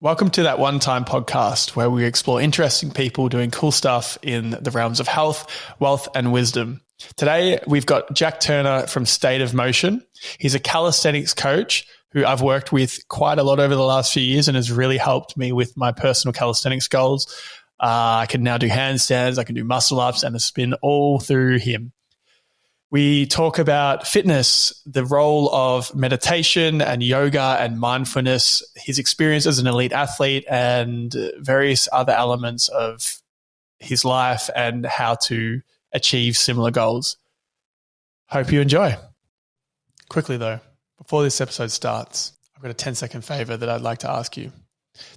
Welcome to That One Time podcast, where we explore interesting people doing cool stuff in the realms of health, wealth, and wisdom. Today, we've got Jack Turner from State of Motion. He's a calisthenics coach who I've worked with quite a lot over the last few years and has really helped me with my personal calisthenics goals. I can now do handstands, I can do muscle ups and a spin all through him. We talk about fitness, the role of meditation and yoga and mindfulness, his experience as an elite athlete, and various other elements of his life and how to achieve similar goals. Hope you enjoy. Quickly though, before this episode starts, I've got a 10-second favor that I'd like to ask you.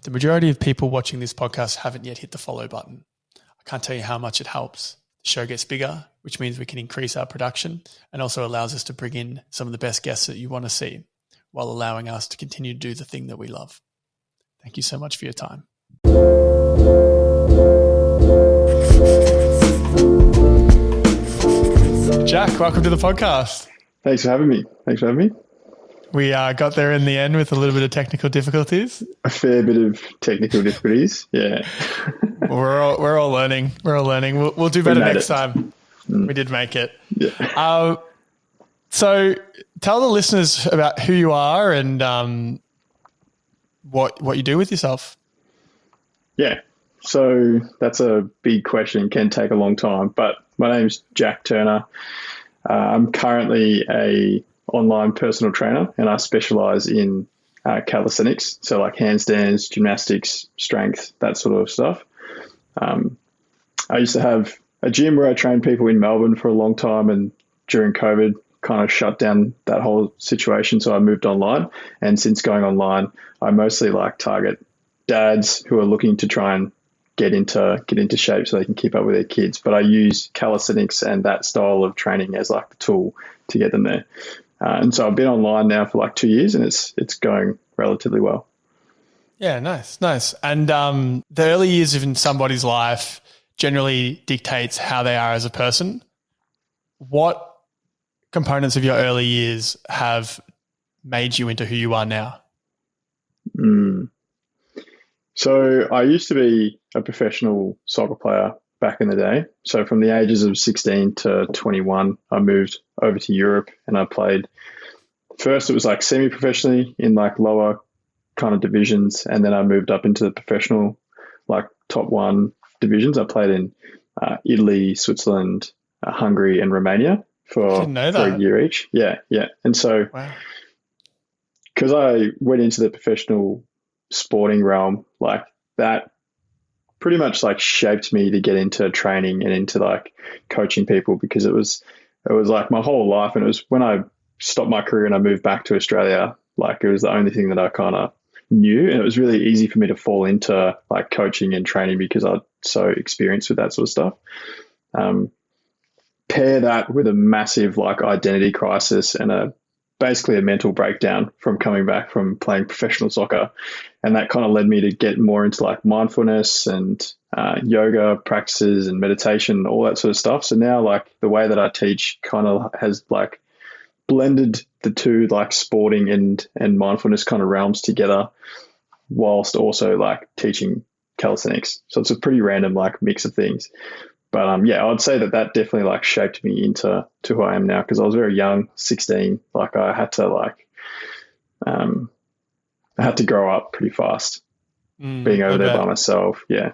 The majority of people watching this podcast haven't yet hit the follow button. I can't tell you how much it helps. The show gets bigger, which means we can increase our production and also allows us to bring in some of the best guests that you want to see while allowing us to continue to do the thing that we love. Thank you so much for your time. Jack, welcome to the podcast. Thanks for having me. We got there in the end with a little bit of technical difficulties. A fair bit of technical difficulties, yeah. We're all learning. We'll do better next time. We did make it. Yeah. So tell the listeners about who you are and what you do with yourself. Yeah. So that's a big question, can take a long time, but my name's Jack Turner. I'm currently a online personal trainer and I specialize in calisthenics. So like handstands, gymnastics, strength, that sort of stuff. I used to have a gym where I trained people in Melbourne for a long time, and during COVID kind of shut down that whole situation. So I moved online, and since going online, I mostly like target dads who are looking to try and get into shape so they can keep up with their kids. But I use calisthenics and that style of training as like the tool to get them there. And so I've been online now for like 2 years, and it's going relatively well. Yeah, nice. And the early years in somebody's life generally dictates how they are as a person. What components of your early years have made you into who you are now? So I used to be a professional soccer player back in the day. So from the ages of 16 to 21, I moved over to Europe and I played. First, it was like semi-professionally in like lower kind of divisions. And then I moved up into the professional, like top one divisions. I played in Italy, Switzerland, Hungary and Romania for a year each. Yeah. And so because I went into the professional sporting realm, like that pretty much like shaped me to get into training and into like coaching people, because it was like my whole life. And it was when I stopped my career and I moved back to Australia, like it was the only thing that I kind of knew. And it was really easy for me to fall into like coaching and training because I'm so experienced with that sort of stuff. Pair that with a massive like identity crisis and basically a mental breakdown from coming back from playing professional soccer. And that kind of led me to get more into like mindfulness and yoga practices and meditation, all that sort of stuff. So now like the way that I teach kind of has like blended the two like sporting and mindfulness kind of realms together, whilst also like teaching calisthenics. So it's a pretty random like mix of things. But I would say that definitely like shaped me into who I am now, because I was very young, 16. Like I had to grow up pretty fast, being over there by myself. Yeah.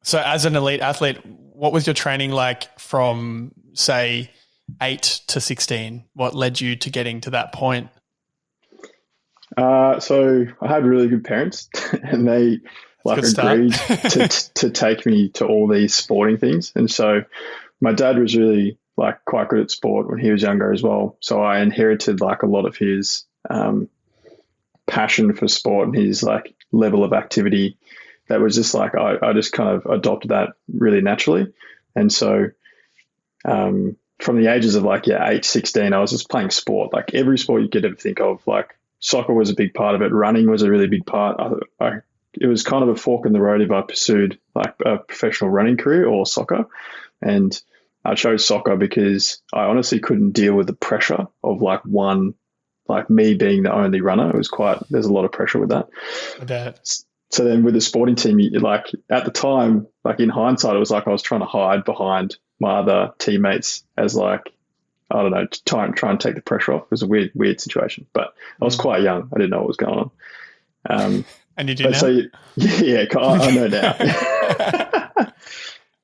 So as an elite athlete, what was your training like from say 8 to 16? What led you to getting to that point? So I had really good parents and they like agreed to take me to all these sporting things. And so my dad was really like quite good at sport when he was younger as well. So I inherited like a lot of his passion for sport and his like level of activity. That was just like, I just kind of adopted that really naturally. And so from the ages of like, 8, 16, I was just playing sport, like every sport you could ever think of. Like soccer was a big part of it. Running was a really big part. It was kind of a fork in the road if I pursued like a professional running career or soccer. And I chose soccer because I honestly couldn't deal with the pressure of like one like me being the only runner, there's a lot of pressure with that. I bet. So then with the sporting team, like at the time, like in hindsight, it was like I was trying to hide behind my other teammates as like, I don't know, to try and take the pressure off. It was a weird situation, but I was quite young. I didn't know what was going on. And you do now? So yeah, I know now.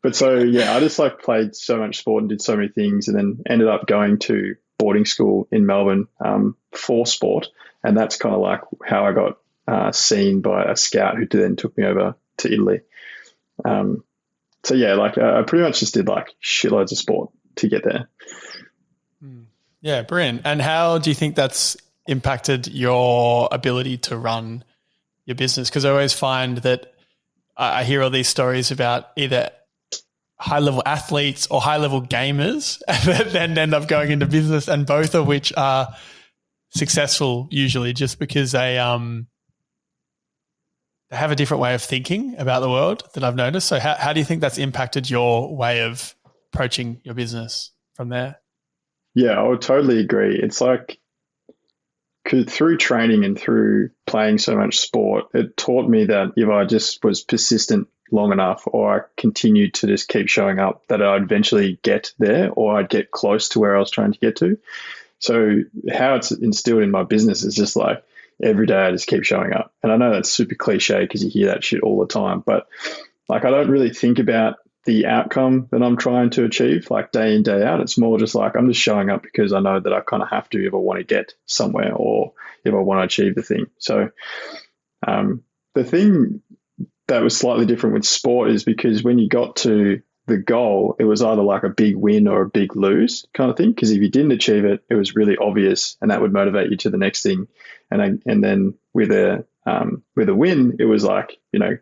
But so, yeah, I just like played so much sport and did so many things, and then ended up going to boarding school in Melbourne for sport. And that's kind of like how I got seen by a scout who then took me over to Italy. So yeah, like I pretty much just did like shitloads of sport to get there. Yeah, brilliant. And how do you think that's impacted your ability to run your business? Because I always find that I hear all these stories about either high-level athletes or high-level gamers that then end up going into business, and both of which are successful usually just because they have a different way of thinking about the world that I've noticed. So how do you think that's impacted your way of approaching your business from there? Yeah, I would totally agree. It's like through training and through playing so much sport, it taught me that if I just was persistent long enough, or I continued to just keep showing up, that I'd eventually get there, or I'd get close to where I was trying to get to. So how it's instilled in my business is just like every day I just keep showing up. And I know that's super cliche because you hear that shit all the time, but like I don't really think about the outcome that I'm trying to achieve like day in, day out. It's more just like I'm just showing up because I know that I kind of have to if I want to get somewhere or if I want to achieve the thing. So the thing that was slightly different with sport is because when you got to the goal, it was either like a big win or a big lose kind of thing. Because if you didn't achieve it, it was really obvious, and that would motivate you to the next thing. And then with a win, it was like, you know,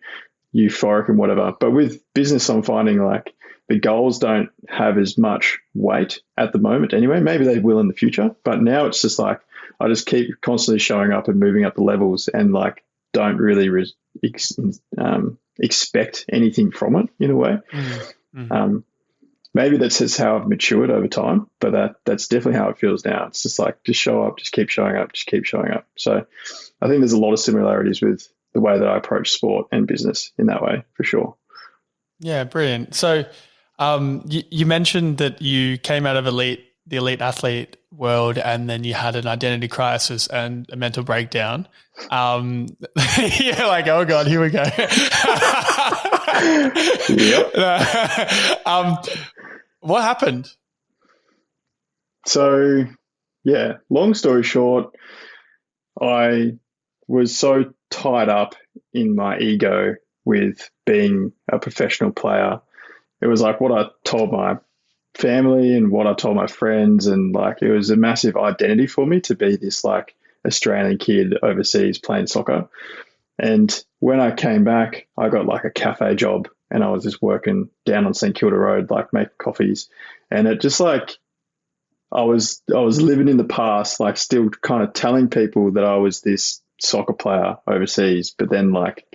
euphoric and whatever. But with business, I'm finding like the goals don't have as much weight at the moment anyway. Maybe they will in the future, but now it's just like I just keep constantly showing up and moving up the levels, and like don't really expect anything from it in a way. Mm-hmm. Maybe that's just how I've matured over time, but that's definitely how it feels now. It's just like, just show up, just keep showing up, just keep showing up. So I think there's a lot of similarities with the way that I approach sport and business in that way, for sure. Yeah, brilliant. So you mentioned that you came out of the elite athlete world, and then you had an identity crisis and a mental breakdown. You're like, oh God, here we go. Yep. What happened? So, yeah, long story short, I was so tied up in my ego with being a professional player. It was like what I told my family and what I told my friends, and like it was a massive identity for me to be this like Australian kid overseas playing soccer. And when I came back, I got like a cafe job, and I was just working down on St Kilda Road, like making coffees. And it just like I was living in the past, like still kind of telling people that I was this soccer player overseas, but then like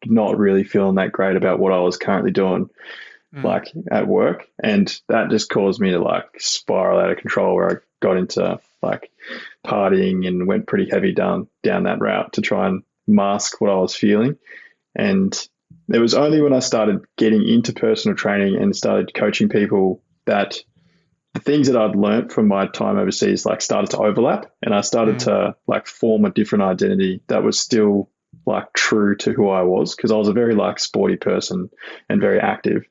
not really feeling that great about what I was currently doing like at work. And that just caused me to like spiral out of control, where I got into like partying and went pretty heavy down that route to try and mask what I was feeling. And it was only when I started getting into personal training and started coaching people that the things that I'd learned from my time overseas like started to overlap, and I started to like form a different identity that was still like true to who I was, because I was a very like sporty person and very active.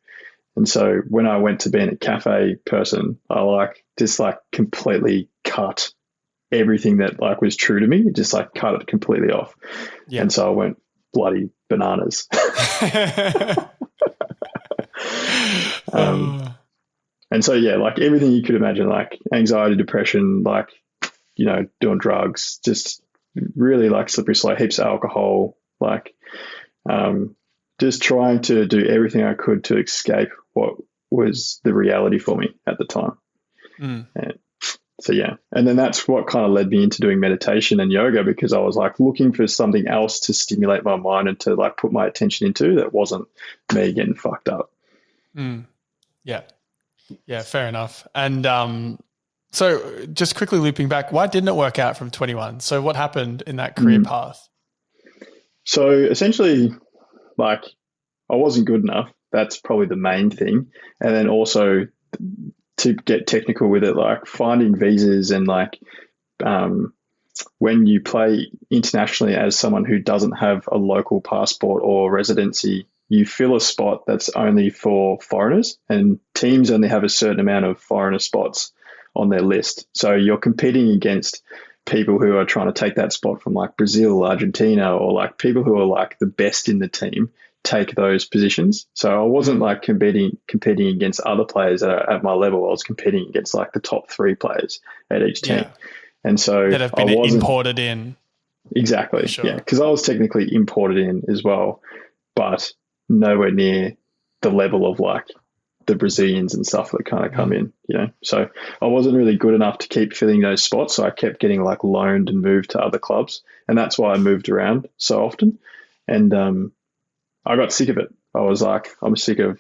And so when I went to being a cafe person, I like just like completely cut everything that like was true to me, just like cut it completely off. Yeah. And so I went bloody bananas. And so, yeah, like everything you could imagine, like anxiety, depression, like, you know, doing drugs, just really like slippery slope, heaps of alcohol, like just trying to do everything I could to escape what was the reality for me at the time. And so, yeah. And then that's what kind of led me into doing meditation and yoga, because I was like looking for something else to stimulate my mind and to like put my attention into that wasn't me getting fucked up. Yeah. Yeah, fair enough. And So just quickly looping back, why didn't it work out from 21? So what happened in that career path? So essentially, like, I wasn't good enough. That's probably the main thing. And then also, to get technical with it, like finding visas and like when you play internationally as someone who doesn't have a local passport or residency, you fill a spot that's only for foreigners, and teams only have a certain amount of foreigner spots on their list. So you're competing against people who are trying to take that spot from like Brazil, Argentina, or like people who are like the best in the team take those positions. So I wasn't like competing against other players at my level. I was competing against like the top 3 players at each team. Yeah. And so that have been imported in. Exactly. Sure. Yeah. Because I was technically imported in as well, but nowhere near the level of like the Brazilians and stuff that kind of come in, you know. So I wasn't really good enough to keep filling those spots. So I kept getting like loaned and moved to other clubs. And that's why I moved around so often. And I got sick of it. I was like, I'm sick of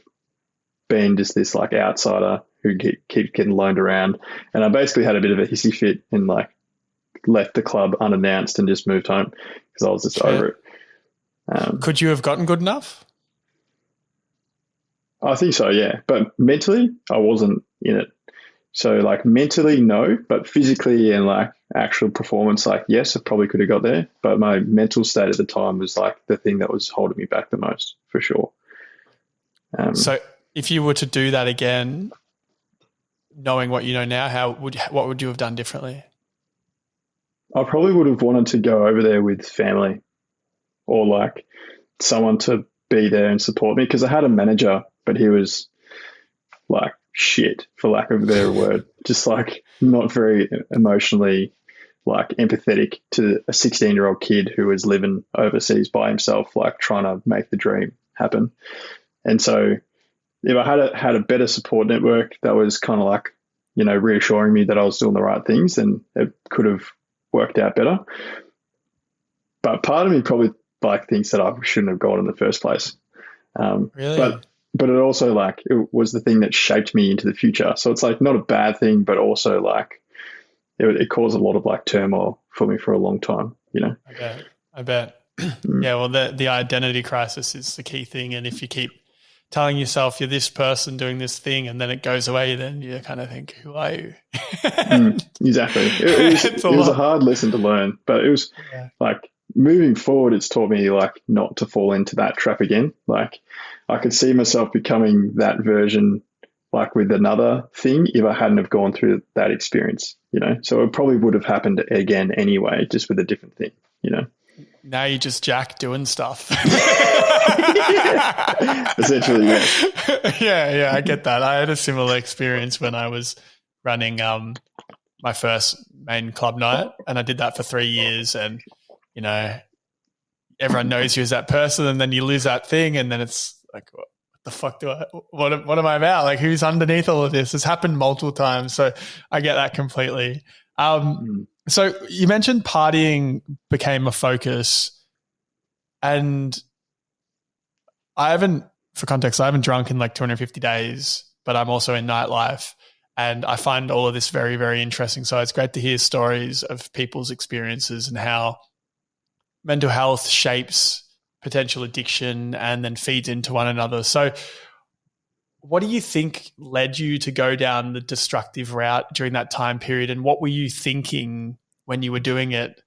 being just this like outsider who keeps getting loaned around. And I basically had a bit of a hissy fit and like left the club unannounced and just moved home because I was just over it. Could you have gotten good enough? I think so, yeah. But mentally, I wasn't in it. So like mentally, no, but physically and like actual performance, like yes, I probably could have got there. But my mental state at the time was like the thing that was holding me back the most, for sure. So if you were to do that again, knowing what you know now, what would you have done differently? I probably would have wanted to go over there with family or like someone to be there and support me, because I had a manager, but he was like shit, for lack of a better word, just like not very emotionally like empathetic to a 16-year-old kid who was living overseas by himself, like trying to make the dream happen. And so if I had a better support network that was kind of like, you know, reassuring me that I was doing the right things, then it could have worked out better. But part of me probably like thinks that I shouldn't have gone in the first place. Really? But it also like it was the thing that shaped me into the future. So it's like not a bad thing, but also like it caused a lot of like turmoil for me for a long time, you know? I bet. Yeah, well, the identity crisis is the key thing. And if you keep telling yourself you're this person doing this thing and then it goes away, then you kind of think, who are you? Exactly. It was a hard lesson to learn, but it was like moving forward, it's taught me like not to fall into that trap again. Like I could see myself becoming that version like with another thing if I hadn't have gone through that experience, you know? So it probably would have happened again anyway, just with a different thing, you know? Now you're just Jack doing stuff. Essentially, yeah. Yeah, I get that. I had a similar experience when I was running my first main club night, and I did that for 3 years, and, you know, everyone knows you as that person, and then you lose that thing, and then it's like, what the fuck what am I about? Like, who's underneath all of this? It's happened multiple times, so I get that completely. So you mentioned partying became a focus, and for context, I haven't drunk in like 250 days, but I'm also in nightlife, and I find all of this very, very interesting. So it's great to hear stories of people's experiences and how mental health shapes potential addiction and then feeds into one another. So what do you think led you to go down the destructive route during that time period? And what were you thinking when you were doing it?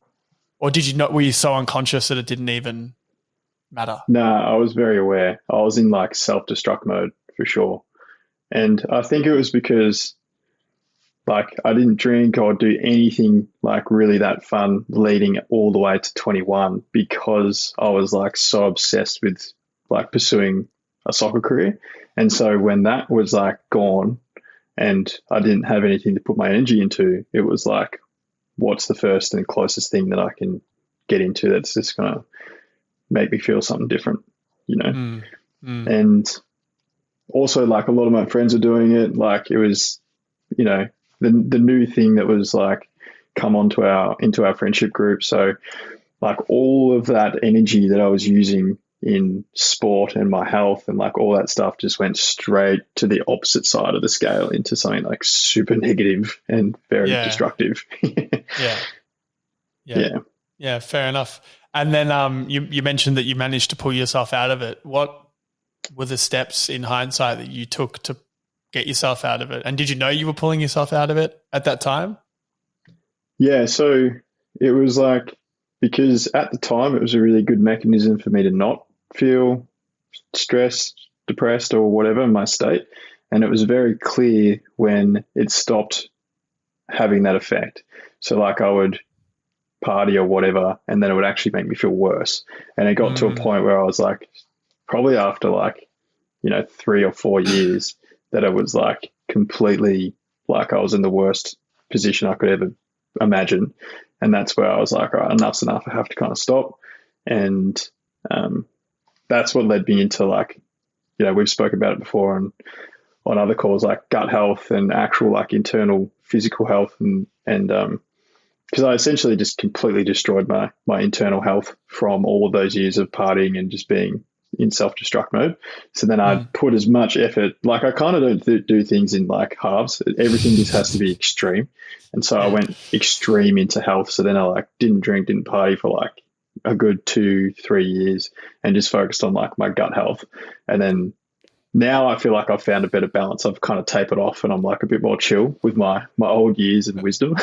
Or were you so unconscious that it didn't even matter? No, I was very aware. I was in like self-destruct mode for sure. And I think it was because like I didn't drink or do anything like really that fun leading all the way to 21 because I was like so obsessed with like pursuing a soccer career. And so when that was like gone and I didn't have anything to put my energy into, it was like, what's the first and closest thing that I can get into that's just going to make me feel something different, you know? And also like a lot of my friends are doing it. Like it was, you know, the new thing that was like come into our friendship group. So like all of that energy that I was using in sport and my health and like all that stuff just went straight to the opposite side of the scale into something like super negative and very destructive. Yeah. Yeah. Yeah, fair enough. And then you mentioned that you managed to pull yourself out of it. What were the steps in hindsight that you took to get yourself out of it? And did you know you were pulling yourself out of it at that time? Yeah, so it was like, because at the time it was a really good mechanism for me to not feel stressed, depressed, or whatever in my state. And it was very clear when it stopped having that effect. So like I would party or whatever, and then it would actually make me feel worse. And it got to a point where I was like, probably after like, 3 or 4 years, that it was like completely like I was in the worst position I could ever imagine. And that's where I was like, all right, enough's enough. I have to kind of stop. And that's what led me into like, we've spoken about it before and on other calls, like gut health and actual like internal physical health. And because I essentially just completely destroyed my internal health from all of those years of partying and just being in self-destruct mode. So then I put as much effort, like I kind of don't do things in like halves. Everything just has to be extreme. And so I went extreme into health. So then I like didn't drink, didn't party for like a good 2-3 years and just focused on like my gut health. And then now I feel like I've found a better balance. I've kind of tapered off and I'm like a bit more chill with my old years and wisdom.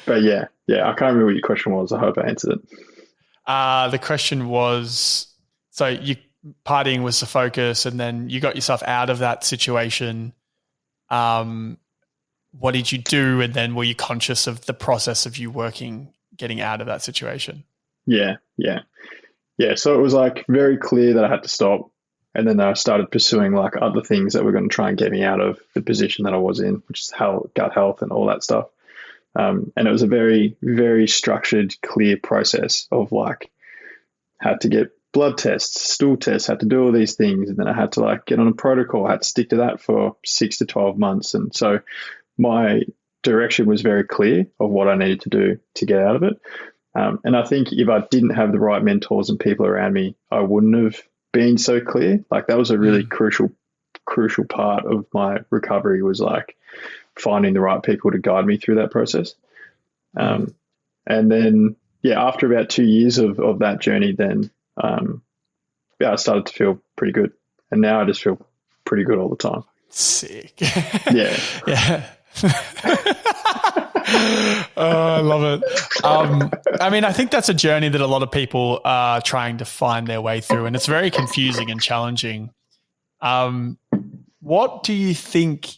But yeah, I can't remember what your question was. I hope I answered it. The question was, so you partying was the focus and then you got yourself out of that situation. What did you do? And then were you conscious of the process of you getting out of that situation? Yeah. So it was like very clear that I had to stop. And then I started pursuing like other things that were going to try and get me out of the position that I was in, which is gut health and all that stuff. And it was a very, very structured, clear process of like, had to get blood tests, stool tests, had to do all these things. And then I had to like get on a protocol, I had to stick to that for 6 to 12 months. And so my direction was very clear of what I needed to do to get out of it. And I think if I didn't have the right mentors and people around me, I wouldn't have been so clear. Like that was a really crucial part of my recovery, was like finding the right people to guide me through that process. And then, after about 2 years of that journey, then, I started to feel pretty good. And now I just feel pretty good all the time. Sick. Yeah. Yeah. Oh, I love it. I mean, I think that's a journey that a lot of people are trying to find their way through, and it's very confusing and challenging. What do you think?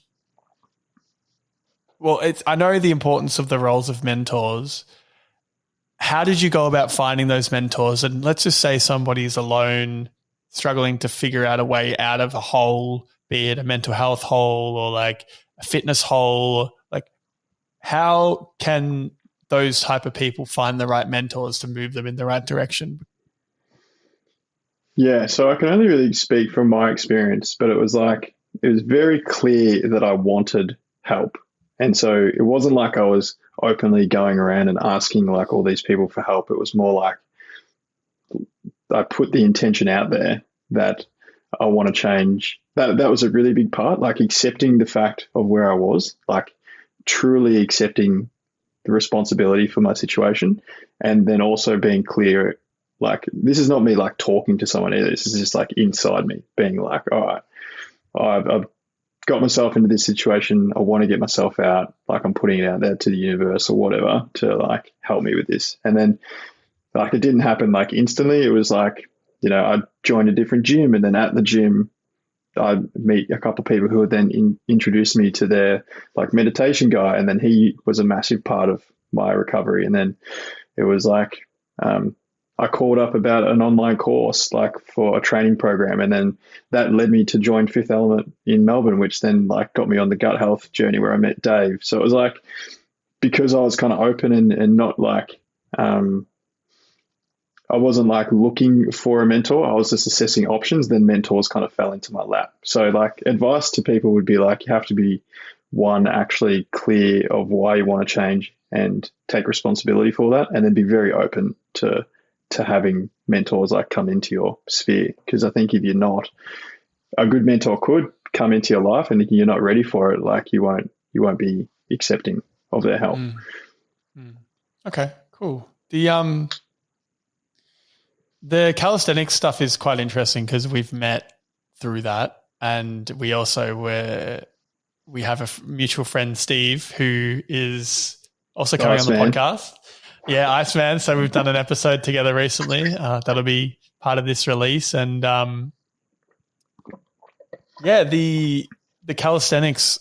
Well, I know the importance of the roles of mentors. How did you go about finding those mentors? And let's just say somebody's alone, struggling to figure out a way out of a hole, be it a mental health hole or like a fitness hole. Like, how can those type of people find the right mentors to move them in the right direction? Yeah, so I can only really speak from my experience, but it was very clear that I wanted help. And so it wasn't like I was openly going around and asking like all these people for help. It was more like I put the intention out there that I want to change. That was a really big part, like accepting the fact of where I was, like truly accepting the responsibility for my situation, and then also being clear, like this is not me like talking to someone either. This is just like inside me being like, all right, I've got myself into this situation. I want to get myself out. Like I'm putting it out there to the universe or whatever to like help me with this. And then like it didn't happen like instantly. It was like, I joined a different gym, and then at the gym I meet a couple of people who would then introduce me to their like meditation guy. And then he was a massive part of my recovery. And then it was like, I called up about an online course like for a training program, and then that led me to join Fifth Element in Melbourne, which then like got me on the gut health journey where I met Dave. So it was like, because I was kind of open and not like, I wasn't like looking for a mentor. I was just assessing options. Then mentors kind of fell into my lap. So like advice to people would be like, you have to be one, actually clear of why you want to change and take responsibility for that, and then be very open to having mentors like come into your sphere. Because I think if you're not, a good mentor could come into your life, and if you're not ready for it, like you won't be accepting of their help. Okay, cool. The calisthenics stuff is quite interesting because we've met through that, and we have a mutual friend, Steve, who is also coming on the podcast. Yeah, Iceman. So we've done an episode together recently. That'll be part of this release, and the calisthenics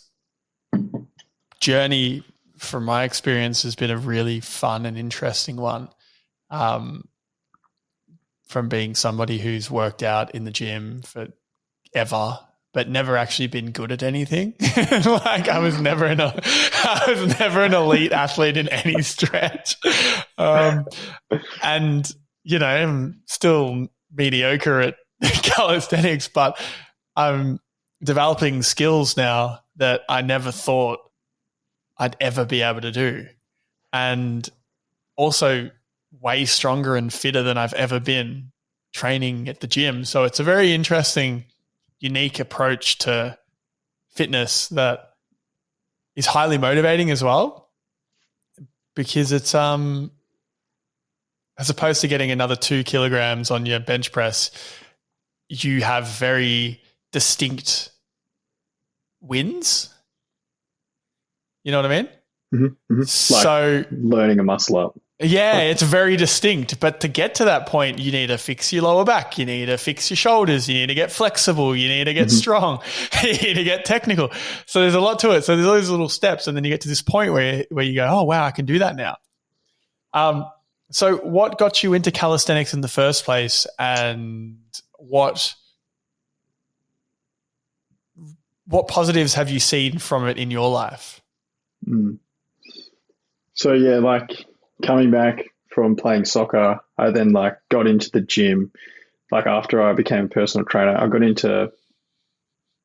journey, from my experience, has been a really fun and interesting one. From being somebody who's worked out in the gym forever, but never actually been good at anything. Like I was never an elite athlete in any stretch. And, I'm still mediocre at calisthenics, but I'm developing skills now that I never thought I'd ever be able to do. And also way stronger and fitter than I've ever been training at the gym. So it's a very interesting, unique approach to fitness that is highly motivating as well, because it's as opposed to getting another 2 kilograms on your bench press, you have very distinct wins. You know what I mean? Mm-hmm. So learning a muscle up. Yeah, it's very distinct. But to get to that point, you need to fix your lower back. You need to fix your shoulders. You need to get flexible. You need to get strong. You need to get technical. So there's a lot to it. So there's all these little steps. And then you get to this point where you go, oh, wow, I can do that now. So what got you into calisthenics in the first place, and what positives have you seen from it in your life? So, yeah, like coming back from playing soccer, I then got into the gym. After I became a personal trainer, I got into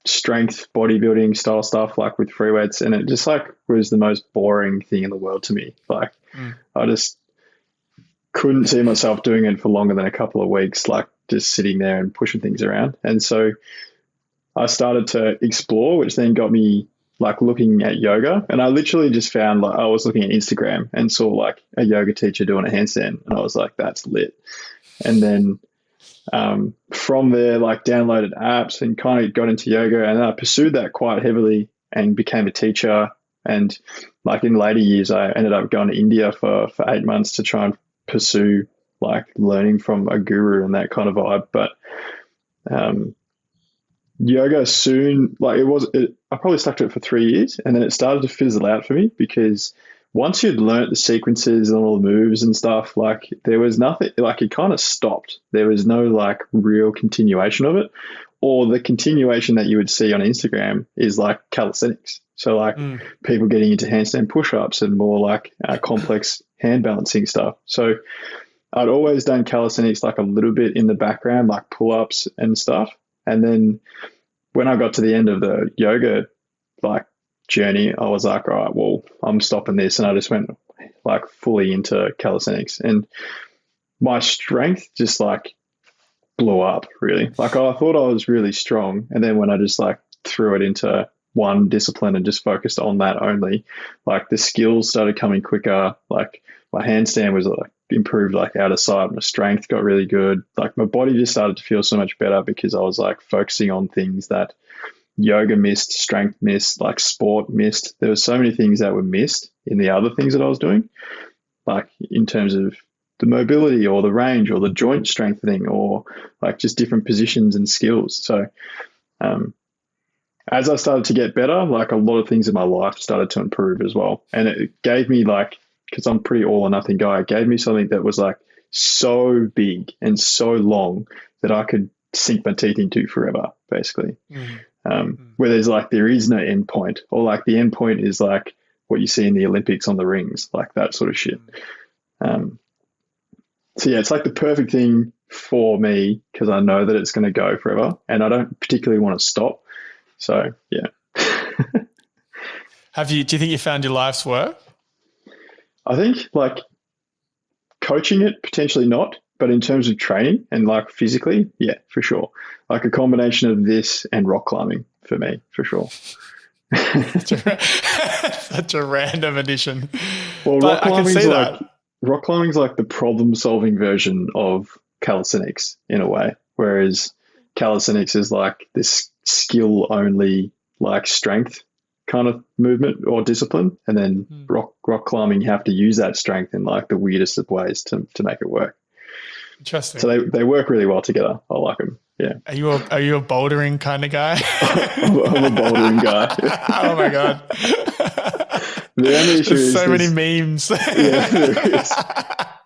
strength bodybuilding style stuff, with free weights, and it just was the most boring thing in the world to me. I just couldn't see myself doing it for longer than a couple of weeks, just sitting there and pushing things around. And so I started to explore, which then got me looking at yoga. And I literally just found I was looking at Instagram and saw a yoga teacher doing a handstand, and I was like, that's lit. And then from there, downloaded apps and kind of got into yoga, and I pursued that quite heavily and became a teacher. And in later years, I ended up going to India for 8 months to try and pursue learning from a guru and that kind of vibe. But yoga soon, I probably stuck to it for 3 years, and then it started to fizzle out for me, because once you'd learnt the sequences and all the moves and stuff, there was nothing, it kind of stopped. There was no real continuation of it, or the continuation that you would see on Instagram is calisthenics. So people getting into handstand push-ups and more complex hand balancing stuff. So I'd always done calisthenics a little bit in the background, pull-ups and stuff. And then when I got to the end of the yoga journey, I was like, all right, well, I'm stopping this. And I just went fully into calisthenics, and my strength just blew up, really. I thought I was really strong. And then when I just threw it into one discipline and just focused on that only, the skills started coming quicker. My handstand was improved out of sight. My strength got really good. My body just started to feel so much better, because I was focusing on things that yoga missed, strength missed, sport missed. There were so many things that were missed in the other things that I was doing, in terms of the mobility or the range or the joint strengthening or just different positions and skills. So as I started to get better, a lot of things in my life started to improve as well. And it gave me because I'm pretty all or nothing guy, it gave me something that was so big and so long that I could sink my teeth into forever, basically. Where there's there is no end point, or the end point is what you see in the Olympics on the rings, that sort of shit. So yeah, it's the perfect thing for me, because I know that it's going to go forever and I don't particularly want to stop. So yeah. Do you think you found your life's work? I think like coaching it, potentially not, but in terms of training and like physically, yeah, for sure. Like a combination of this and rock climbing for me, for sure. Such a random addition. Well, but I can see that. Rock climbing's like the problem-solving version of calisthenics in a way, whereas calisthenics is like this skill-only, like strength kind of movement or discipline, and then rock climbing, you have to use that strength in like the weirdest of ways to make it work. Interesting. So they work really well together. I like them. Yeah. Are you a bouldering kind of guy? I'm a bouldering guy. Oh my god. The only issue There's is so many memes. Yeah, there is.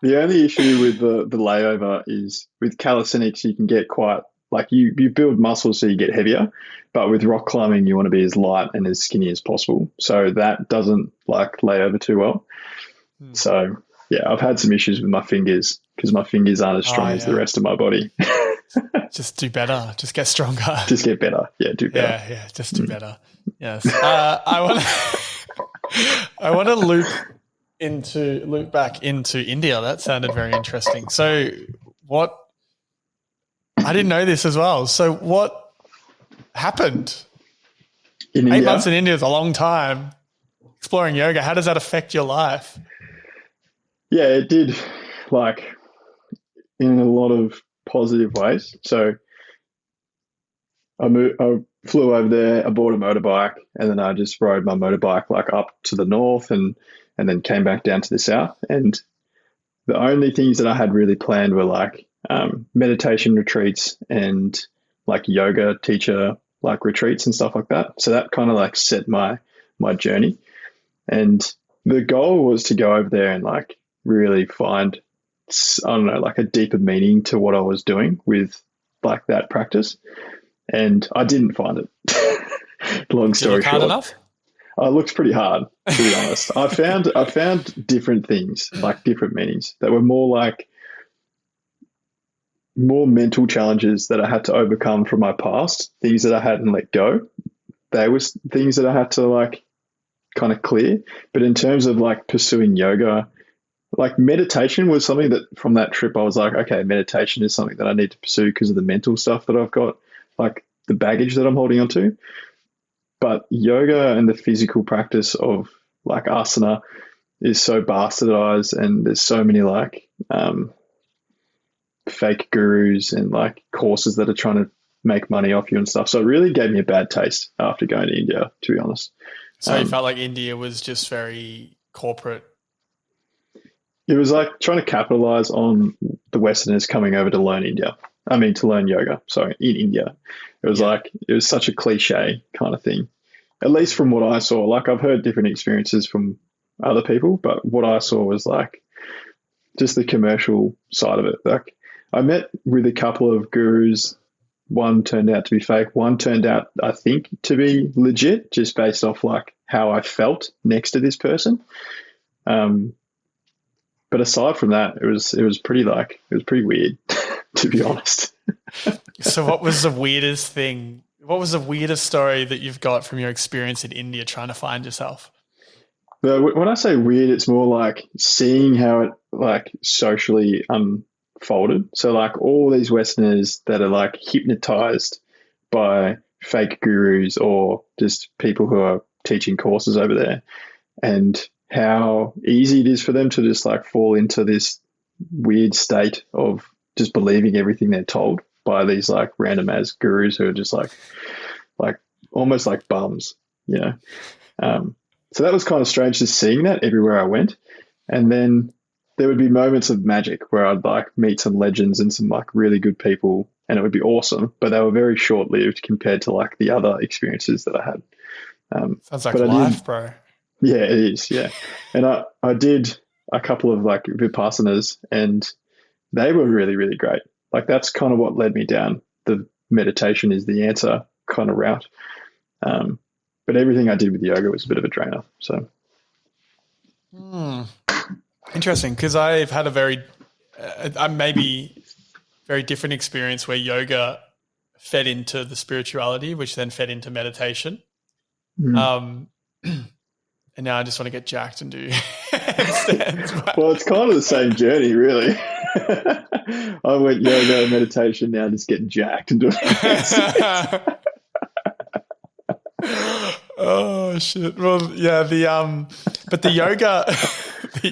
The only issue with the layover is with calisthenics, you can get quite like you build muscle so you get heavier, but with rock climbing, you want to be as light and as skinny as possible. So that doesn't like lay over too well. So yeah, I've had some issues with my fingers because my fingers aren't as strong as the rest of my body. Just do better. Just get stronger. Just get better. Yeah, do better. Yeah, just do better. Yes. I want to loop back into India. That sounded very interesting. So I didn't know this as well. So what happened? In India? 8 months in India is a long time. Exploring yoga, how does that affect your life? Yeah, it did, like, in a lot of positive ways. So I flew over there, I bought a motorbike, and then I just rode my motorbike like up to the north and then came back down to the south. And the only things that I had really planned were like meditation retreats and like yoga teacher like retreats and stuff like that. So that kind of like set my journey. And the goal was to go over there and like really find, I don't know, like a deeper meaning to what I was doing with like that practice. And I didn't find it. Long story short. Hard enough? It looks pretty hard, to be honest. I found different things, like different meanings that were more mental challenges that I had to overcome from my past, things that I hadn't let go. They were things that I had to like kind of clear. But in terms of like pursuing yoga, like meditation was something that from that trip I was like, okay, meditation is something that I need to pursue because of the mental stuff that I've got, like the baggage that I'm holding on to. But yoga and the physical practice of like asana is so bastardized, and there's so many like fake gurus and like courses that are trying to make money off you and stuff. So it really gave me a bad taste after going to India, to be honest. So you felt like India was just very corporate. It was like trying to capitalize on the Westerners coming over to learn yoga, in India. It was it was such a cliche kind of thing, at least from what I saw. Like I've heard different experiences from other people, but what I saw was like just the commercial side of it. Like I met with a couple of gurus. One turned out to be fake. One turned out, I think, to be legit, just based off like how I felt next to this person. But aside from that, it was pretty weird, to be honest. So what was the weirdest thing? What was the weirdest story that you've got from your experience in India trying to find yourself? When I say weird, it's more like seeing how it like socially unfolded. So like all these Westerners that are like hypnotized by fake gurus or just people who are teaching courses over there, and how easy it is for them to just like fall into this weird state of just believing everything they're told by these like random ass gurus who are just like almost like bums, you know? So that was kind of strange, just seeing that everywhere I went. And then there would be moments of magic where I'd like meet some legends and some like really good people, and it would be awesome, but they were very short lived compared to like the other experiences that I had. Sounds like life, bro. Yeah, it is. Yeah. And I did a couple of like Vipassanas, and they were really, really great. Like that's kind of what led me down the meditation is the answer kind of route. But everything I did with yoga was a bit of a drainer. So. Interesting. Cause I've had a very different experience where yoga fed into the spirituality, which then fed into meditation. And now I just want to get jacked and do handstands. Well, it's kind of the same journey, really. I went yoga, meditation, now just getting jacked and doing handstands. Oh shit. Well, yeah, but the yoga the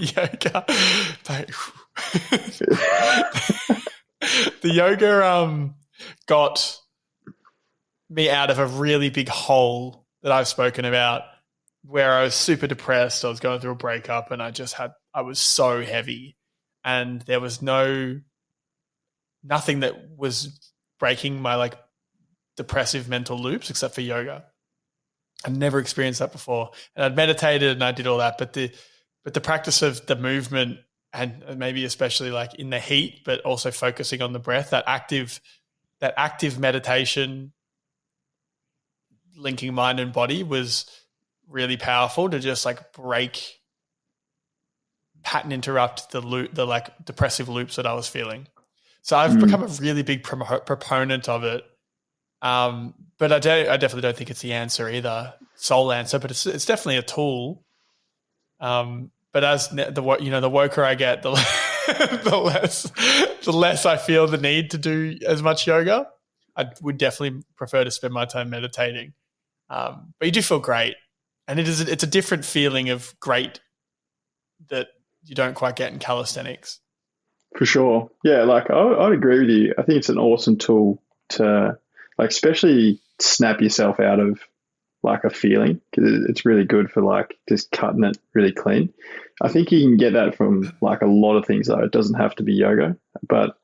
yoga got me out of a really big hole that I've spoken about, where I was super depressed. I was going through a breakup and I was so heavy, and there was nothing that was breaking my like depressive mental loops except for yoga. I'd never experienced that before. And I'd meditated and I did all that, but the practice of the movement, and maybe especially like in the heat, but also focusing on the breath, that active meditation, linking mind and body, was really powerful to just like break, pattern interrupt the like depressive loops that I was feeling. So I've become a really big proponent of it. But I definitely don't think it's the answer either, sole answer, but it's definitely a tool. But as the woker I get, the less I feel the need to do as much yoga. I would definitely prefer to spend my time meditating. But you do feel great, and it's a different feeling of great that you don't quite get in calisthenics. For sure. Yeah, like I'd agree with you. I think it's an awesome tool to, like, especially snap yourself out of like a feeling, because it's really good for like just cutting it really clean. I think you can get that from like a lot of things though. It doesn't have to be yoga, but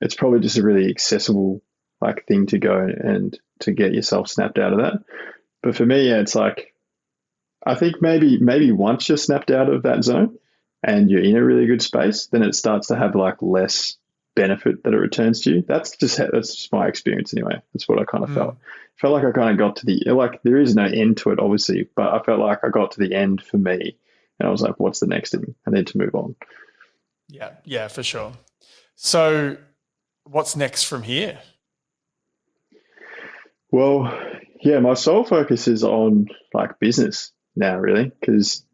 it's probably just a really accessible like thing to go and to get yourself snapped out of that. But for me, yeah, it's like, I think maybe once you're snapped out of that zone and you're in a really good space, then it starts to have like less benefit that it returns to you. That's just my experience anyway. That's what I kind of felt. Felt like I kind of got to the, like, there is no end to it obviously, but I felt like I got to the end for me and I was like, what's the next thing? I need to move on. Yeah, for sure. So what's next from here? Well, yeah, my sole focus is on like business now, really, because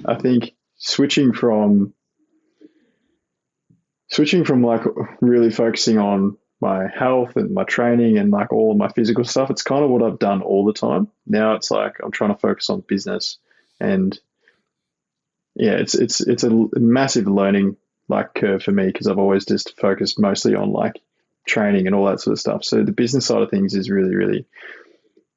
I think switching from like really focusing on my health and my training and like all of my physical stuff, it's kind of what I've done all the time. Now it's like I'm trying to focus on business, and yeah, it's a massive learning like curve for me, because I've always just focused mostly on like training and all that sort of stuff. So the business side of things is really, really,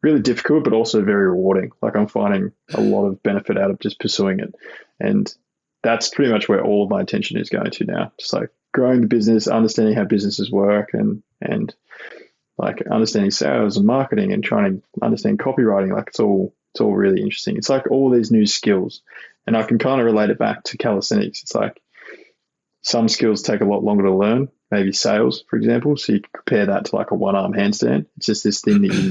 really difficult, but also very rewarding. Like I'm finding a lot of benefit out of just pursuing it. And that's pretty much where all of my attention is going to now. Just like growing the business, understanding how businesses work, and like understanding sales and marketing and trying to understand copywriting. Like it's all really interesting. It's like all these new skills, and I can kind of relate it back to calisthenics. It's like some skills take a lot longer to learn, maybe sales, for example. So you can compare that to like a one-arm handstand. It's just this thing that you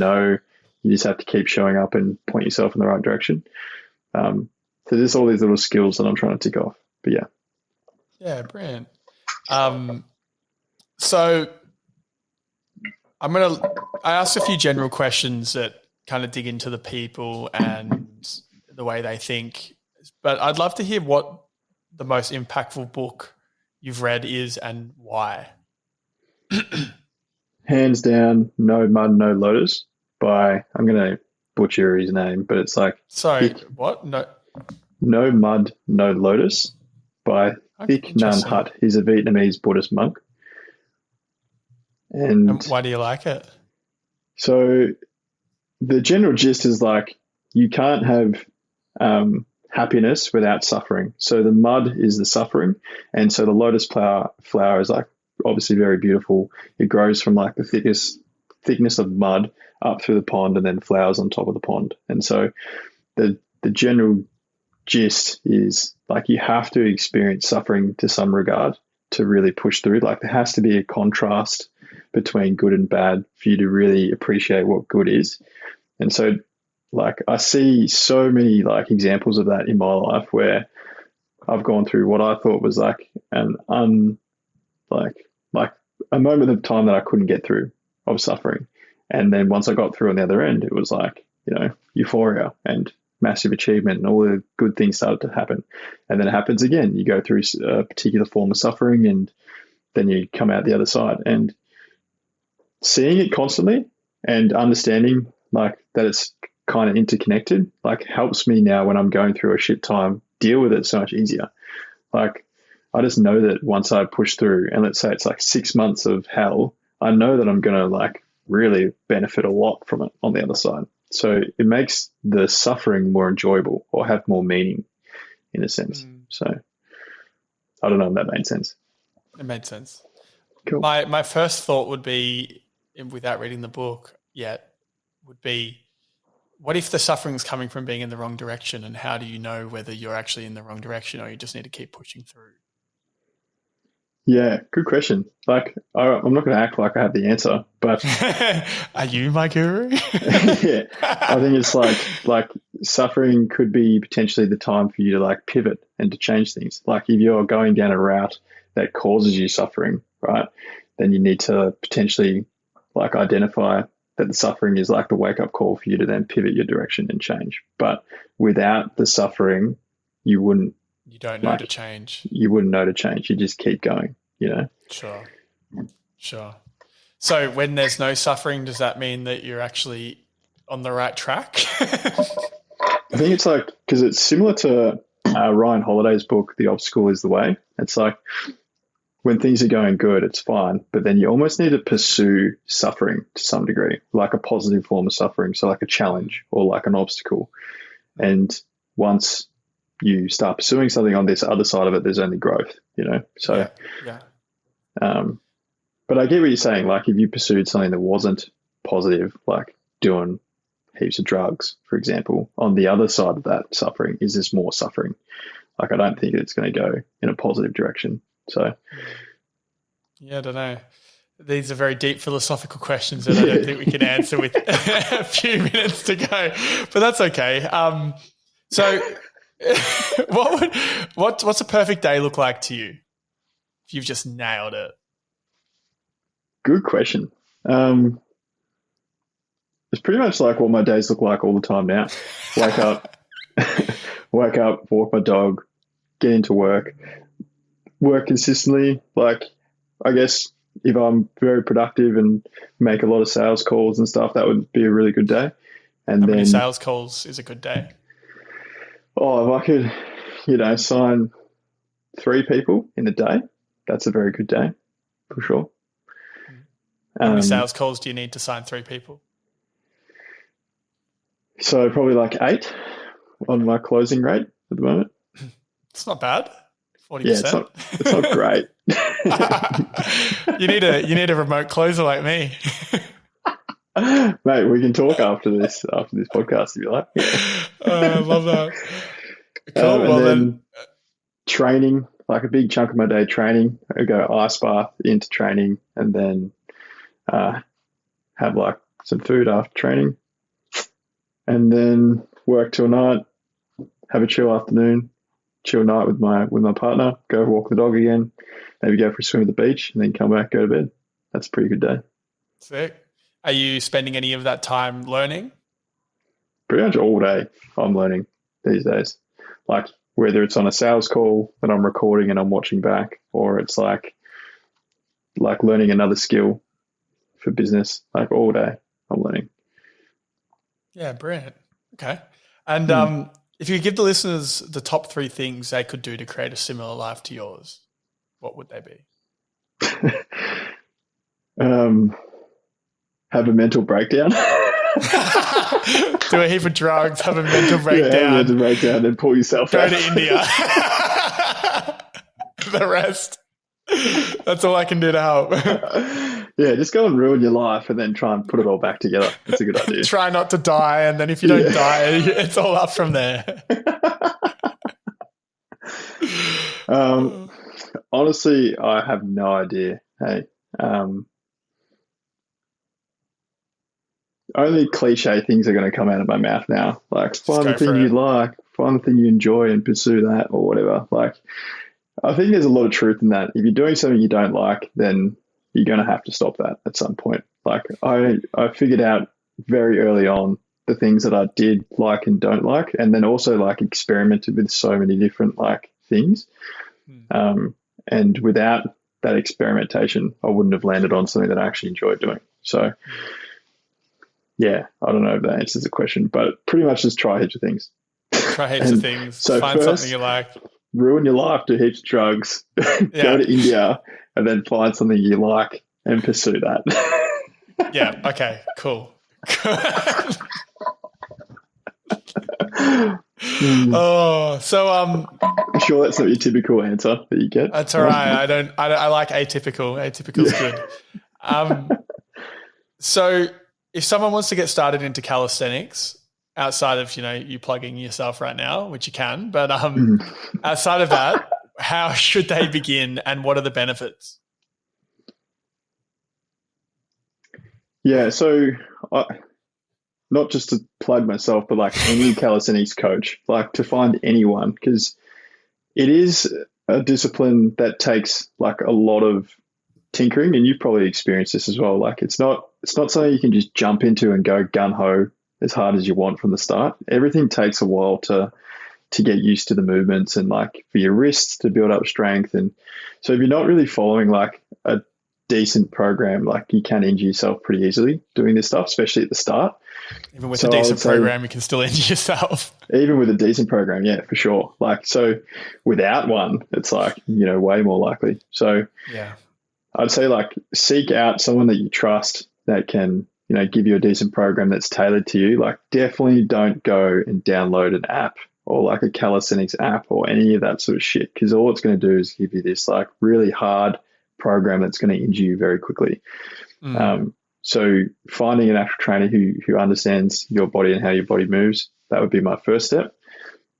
just have to keep showing up and point yourself in the right direction. So there's all these little skills that I'm trying to tick off. But yeah. Yeah, brilliant. So I asked a few general questions that kind of dig into the people and the way they think, but I'd love to hear what the most impactful book you've read is and why. Hands down, No Mud, No Lotus by, I'm going to butcher his name, but it's like... Sorry, what? No Mud, No Lotus by Thich Nhat Hanh. He's a Vietnamese Buddhist monk. And why do you like it? So the general gist is like, you can't have happiness without suffering. So the mud is the suffering. And so the lotus flower is like obviously very beautiful. It grows from like the thickness of mud up through the pond and then flowers on top of the pond. And so the general gist is like, you have to experience suffering to some regard to really push through. Like there has to be a contrast between good and bad for you to really appreciate what good is. And so like I see so many like examples of that in my life where I've gone through what I thought was like like a moment of time that I couldn't get through of suffering. And then once I got through on the other end, it was like, you know, euphoria and massive achievement and all the good things started to happen. And then it happens again. You go through a particular form of suffering and then you come out the other side. And seeing it constantly and understanding like that it's kind of interconnected, like helps me now when I'm going through a shit time, deal with it so much easier. Like I just know that once I push through and let's say it's like 6 months of hell, I know that I'm going to like really benefit a lot from it on the other side. So it makes the suffering more enjoyable or have more meaning in a sense. So I don't know if that made sense. It made sense. Cool. My first thought would be, without reading the book yet, would be, what if the suffering's coming from being in the wrong direction, and how do you know whether you're actually in the wrong direction or you just need to keep pushing through? Yeah, good question. Like, I'm not going to act like I have the answer, but are you my guru? Yeah, I think it's like suffering could be potentially the time for you to like pivot and to change things. Like if you're going down a route that causes you suffering, right, then you need to potentially like identify that the suffering is like the wake up call for you to then pivot your direction and change. But without the suffering, you don't know to change. You wouldn't know to change. You just keep going, you know? Sure. So when there's no suffering, does that mean that you're actually on the right track? I think it's like, because it's similar to Ryan Holiday's book, The Obstacle is the Way. It's like when things are going good, it's fine, but then you almost need to pursue suffering to some degree, like a positive form of suffering. So like a challenge or like an obstacle. And once you start pursuing something on this other side of it, there's only growth, you know? So, yeah. But I get what you're saying. Like if you pursued something that wasn't positive, like doing heaps of drugs, for example, on the other side of that suffering, is this more suffering? Like, I don't think it's going to go in a positive direction. So, yeah, I don't know. These are very deep philosophical questions that I don't think we can answer with a few minutes to go, but that's okay. So what's a perfect day look like to you if you've just nailed it? Good question. It's pretty much like what my days look like all the time now. Wake up, walk my dog, get into work consistently. Like, I guess if I'm very productive and make a lot of sales calls and stuff, that would be a really good day. And How many sales calls is a good day? Oh, if I could, sign 3 people in a day, that's a very good day for sure. How many sales calls do you need to sign 3 people? So probably like 8 on my closing rate at the moment. It's not bad. 40%. Yeah, it's not great. You need a remote closer like me. Mate, we can talk after this podcast if you like. I love that. Cool. Well, then training, like a big chunk of my day training. I go ice bath into training and then have like some food after training, and then work till night, have a chill afternoon, chill night with my partner, go walk the dog again, maybe go for a swim at the beach, and then come back, go to bed. That's a pretty good day. Sick. Are you spending any of that time learning? Pretty much all day I'm learning these days. Like whether it's on a sales call that I'm recording and I'm watching back, or it's like learning another skill for business, like all day I'm learning. Yeah, brilliant. Okay. And if you could give the listeners the top 3 things they could do to create a similar life to yours, what would they be? Have a mental breakdown. Do a heap of drugs, have a mental breakdown. Yeah, have a mental breakdown and pull yourself out. Go to India. The rest. That's all I can do to help. Yeah, just go and ruin your life and then try and put it all back together. That's a good idea. Try not to die, and then if you don't die, it's all up from there. Honestly, I have no idea. Hey, only cliche things are going to come out of my mouth now. Like, find the thing you like, find the thing you enjoy and pursue that or whatever. Like, I think there's a lot of truth in that. If you're doing something you don't like, then you're going to have to stop that at some point. Like I figured out very early on the things that I did like and don't like, and then also like experimented with so many different like things. And without that experimentation, I wouldn't have landed on something that I actually enjoyed doing. So yeah, I don't know if that answers the question, but pretty much just try heaps of things. Try heaps of things. So find first, something you like. Ruin your life, do heaps of drugs, go to India, and then find something you like and pursue that. Yeah. Okay. Cool. Oh, so I'm sure that's not your typical answer that you get. That's all right. I like atypical. Atypical's good. So if someone wants to get started into calisthenics, outside of, you plugging yourself right now, which you can, but outside of that, how should they begin and what are the benefits? Yeah, so not just to plug myself, but like any calisthenics coach, like to find anyone, because it is a discipline that takes like a lot of tinkering, and you've probably experienced this as well. Like it's not something you can just jump into and go gun ho as hard as you want from the start. Everything takes a while to get used to the movements and like for your wrists to build up strength. And so if you're not really following like a decent program, like you can injure yourself pretty easily doing this stuff, especially at the start. Even with a decent program, you can still injure yourself. Even with a decent program, yeah, for sure. Like, so without one, it's like, way more likely. So yeah, I'd say like seek out someone that you trust that can, give you a decent program that's tailored to you. Like definitely don't go and download an app or like a calisthenics app or any of that sort of shit, because all it's going to do is give you this like really hard program that's going to injure you very quickly. So finding an actual trainer who understands your body and how your body moves, that would be my first step.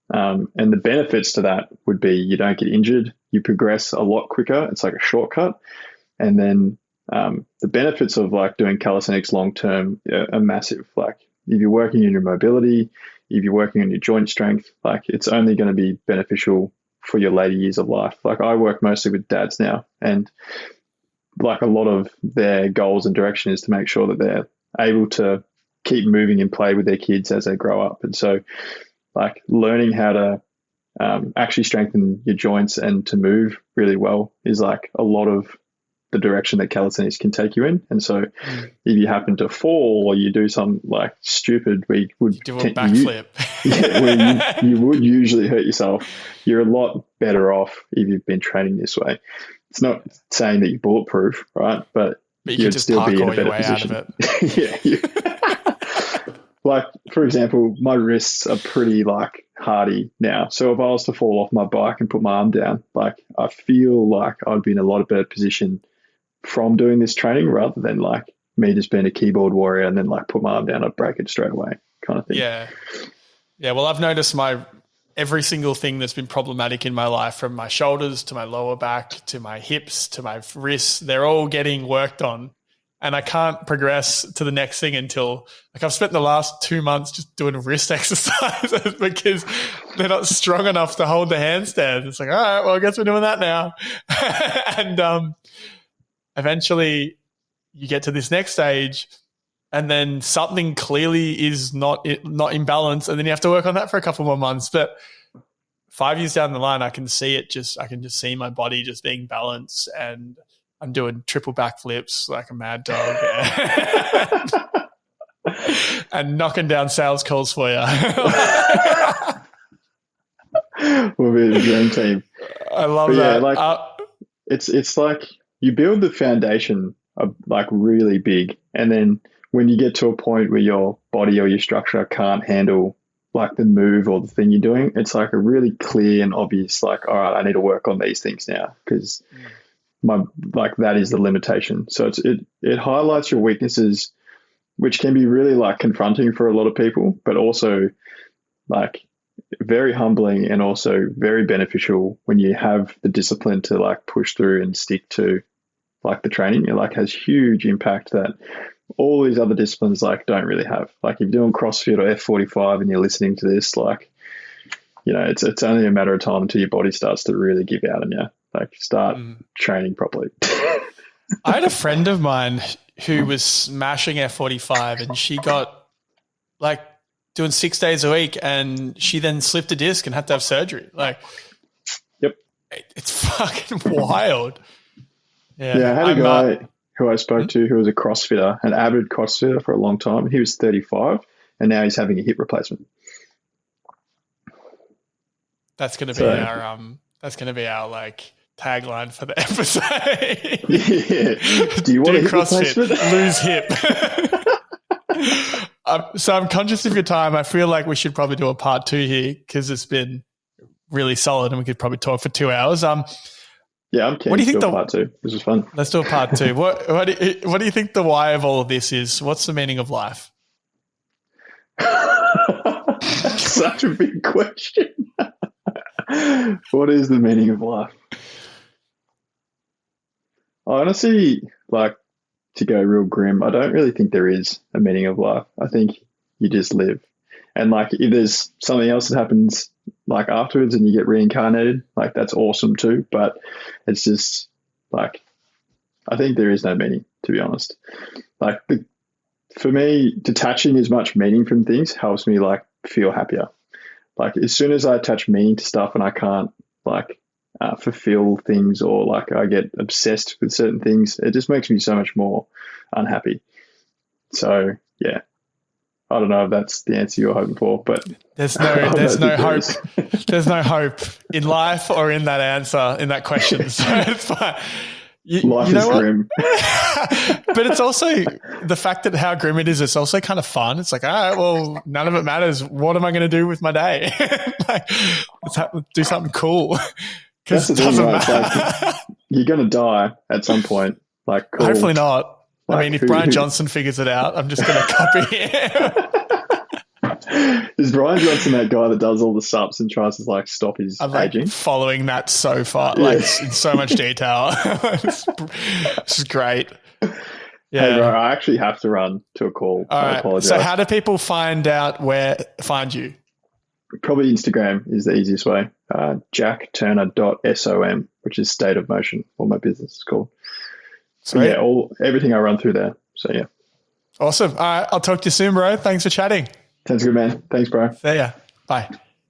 And the benefits to that would be you don't get injured, you progress a lot quicker. It's like a shortcut. And then the benefits of like doing calisthenics long term are massive. Like if you're working on your mobility, if you're working on your joint strength, like it's only going to be beneficial for your later years of life. Like I work mostly with dads now, and like a lot of their goals and direction is to make sure that they're able to keep moving and play with their kids as they grow up. And so like learning how to actually strengthen your joints and to move really well is like a lot of the direction that calisthenics can take you in. And so if you happen to fall or you do some like stupid, we would do a backflip. Where you would usually hurt yourself. You're a lot better off if you've been training this way. It's not saying that you're bulletproof, right? But you could just still be in a better position. Out of it. Like, for example, my wrists are pretty like hardy now. So if I was to fall off my bike and put my arm down, like I feel like I'd be in a lot of better position from doing this training rather than like me just being a keyboard warrior and then like put my arm down, I'd break it straight away kind of thing. Yeah. Yeah. Well, I've noticed every single thing that's been problematic in my life, from my shoulders to my lower back to my hips to my wrists, they're all getting worked on. And I can't progress to the next thing until like I've spent the last 2 months just doing wrist exercises because they're not strong enough to hold the handstands. It's like, all right, well, I guess we're doing that now. And eventually you get to this next stage and then something clearly is not in balance, and then you have to work on that for a couple more months. But 5 years down the line, I can just see my body just being balanced, and I'm doing triple backflips like a mad dog and knocking down sales calls for you. We'll be the dream team. I love that. Yeah, like it's like you build the foundation of like really big, and then when you get to a point where your body or your structure can't handle like the move or the thing you're doing, it's like a really clear and obvious like, all right, I need to work on these things now because that is the limitation. So it highlights your weaknesses, which can be really like confronting for a lot of people, but also like very humbling and also very beneficial when you have the discipline to like push through and stick to like the training. It like has huge impact that all these other disciplines like don't really have. Like if you're doing CrossFit or F45 and you're listening to this, like, it's only a matter of time until your body starts to really give out on you. Like start training properly. I had a friend of mine who was smashing F45 and she got like doing 6 days a week, and she then slipped a disc and had to have surgery. Like, yep, it's fucking wild. Yeah, I had a guy who I spoke to who was a CrossFitter, an avid CrossFitter for a long time. He was 35, and now he's having a hip replacement. That's going to be our like tagline for the episode. Yeah. Do you want a hip replacement? Lose hip. So I'm conscious of your time. I feel like we should probably do a part 2 here because it's been really solid and we could probably talk for 2 hours. Yeah, I'm keen to do a part 2. This is fun. Let's do a part 2. What do you think the why of all of this is? What's the meaning of life? Such a big question. What is the meaning of life? Honestly, like, to go real grim, I don't really think there is a meaning of life. I think you just live. And like, if there's something else that happens like afterwards and you get reincarnated, like, that's awesome too. But it's just like, I think there is no meaning, to be honest. Like, for me, detaching as much meaning from things helps me like feel happier. Like, as soon as I attach meaning to stuff and I can't like fulfill things, or like I get obsessed with certain things, it just makes me so much more unhappy. So yeah, I don't know if that's the answer you're hoping for, but there's no hope. There's no hope in life or in that answer, in that question. So it's fine. Life is grim. But it's also the fact that how grim it is, it's also kind of fun. It's like, all right, well, none of it matters. What am I going to do with my day? Like, do something cool. That's the thing, right? Like, you're going to die at some point. Like, cool. Hopefully not. Like, I mean, if Brian Johnson figures it out, I'm just going to copy him. Is Brian Johnson that guy that does all the sups and tries to like stop his aging? Like following that so far, like in so much detail. This is great. Yeah, hey, bro, I actually have to run to a call. All I right. apologize. So, how do people find you? Probably Instagram is the easiest way. jackturner.som, which is State of Motion, what my business is called. So yeah, everything I run through there. So yeah. Awesome. All right. I'll talk to you soon, bro. Thanks for chatting. Sounds good, man. Thanks, bro. See ya. Bye.